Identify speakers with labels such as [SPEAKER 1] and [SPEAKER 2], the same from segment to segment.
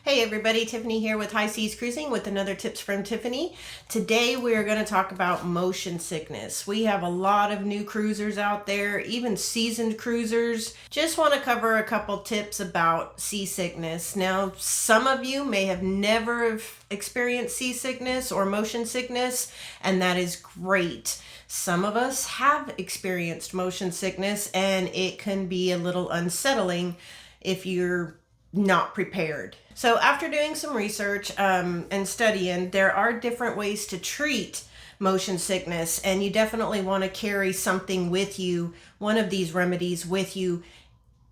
[SPEAKER 1] Hey everybody, Tiffany here with High Seas Cruising with another Tips from Tiffany. Today we are going to talk about motion sickness. We have a lot of new cruisers out there, even seasoned cruisers. Just want to cover a couple tips about seasickness. Now, some of you may have never experienced seasickness or motion sickness, and that is great. Some of us have experienced motion sickness, and it can be a little unsettling if you're not prepared. So after doing some research and studying, there are different ways to treat motion sickness, and you definitely want to carry something with you, one of these remedies with you,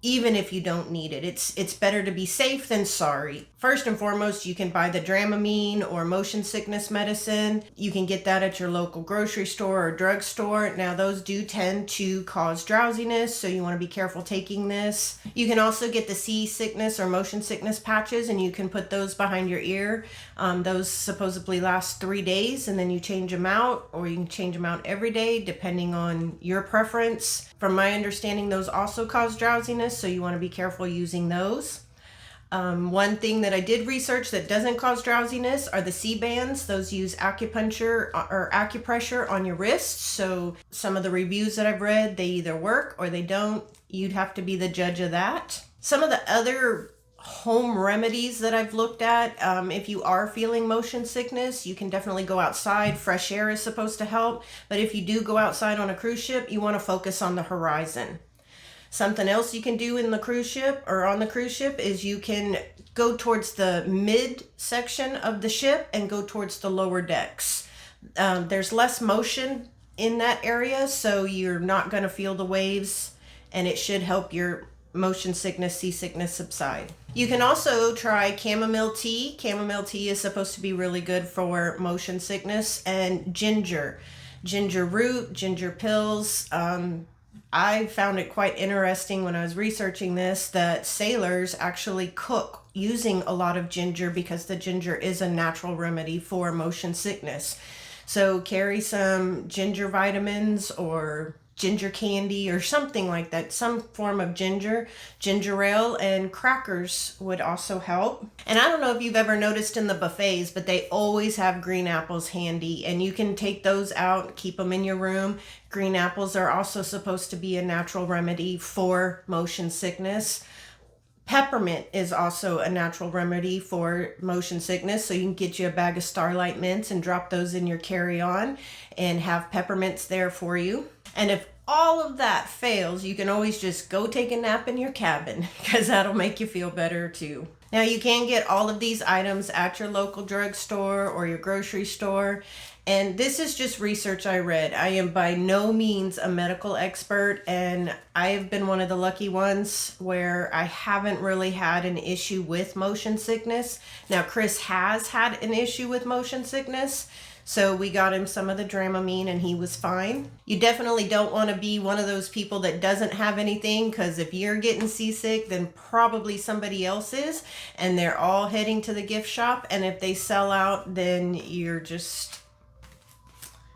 [SPEAKER 1] even if you don't need it. It's better to be safe than sorry. First and foremost, you can buy the Dramamine or motion sickness medicine. You can get that at your local grocery store or drugstore. Now, those do tend to cause drowsiness, so you want to be careful taking this. You can also get the seasickness or motion sickness patches, and you can put those behind your ear. Those supposedly last 3 days, and then you change them out, or you can change them out every day depending on your preference. From my understanding, those also cause drowsiness, so you want to be careful using those. One thing that I did research that doesn't cause drowsiness are the C-bands. Those use acupuncture or acupressure on your wrists. So some of the reviews that I've read, they either work or they don't. You'd have to be the judge of that. Some of the other home remedies that I've looked at, if you are feeling motion sickness, you can definitely go outside. Fresh air is supposed to help. But if you do go outside on a cruise ship, you want to focus on the horizon. Something else you can do in the cruise ship or on the cruise ship is you can go towards the mid section of the ship and go towards the lower decks. There's less motion in that area, so you're not going to feel the waves, and it should help your motion sickness, seasickness subside. You can also try chamomile tea. Chamomile tea is supposed to be really good for motion sickness, and ginger root, ginger pills. I found it quite interesting when I was researching this that sailors actually cook using a lot of ginger because the ginger is a natural remedy for motion sickness. So carry some ginger vitamins or ginger candy or something like that, some form of ginger ale, and crackers would also help. And I don't know if you've ever noticed in the buffets, but they always have green apples handy, and you can take those out, keep them in your room. Green apples are also supposed to be a natural remedy for motion sickness. Peppermint is also a natural remedy for motion sickness, so you can get you a bag of Starlight mints and drop those in your carry-on and have peppermints there for you. And if all of that fails, you can always just go take a nap in your cabin, because that'll make you feel better too. Now, you can get all of these items at your local drugstore or your grocery store. And this is just research I read. I am by no means a medical expert, and I have been one of the lucky ones where I haven't really had an issue with motion sickness. Now, Chris has had an issue with motion sickness, so we got him some of the Dramamine and he was fine. You definitely don't want to be one of those people that doesn't have anything, because if you're getting seasick, then probably somebody else is, and they're all heading to the gift shop, and if they sell out, then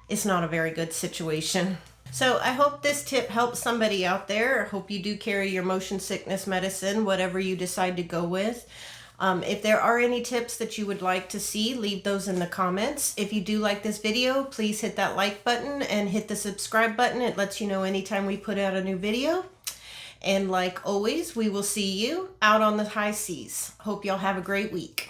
[SPEAKER 1] it's not a very good situation. So I hope this tip helps somebody out there. I hope you do carry your motion sickness medicine, whatever you decide to go with. If there are any tips that you would like to see, leave those in the comments. If you do like this video, please hit that like button and hit the subscribe button. It lets you know anytime we put out a new video. And like always, we will see you out on the high seas. Hope y'all have a great week.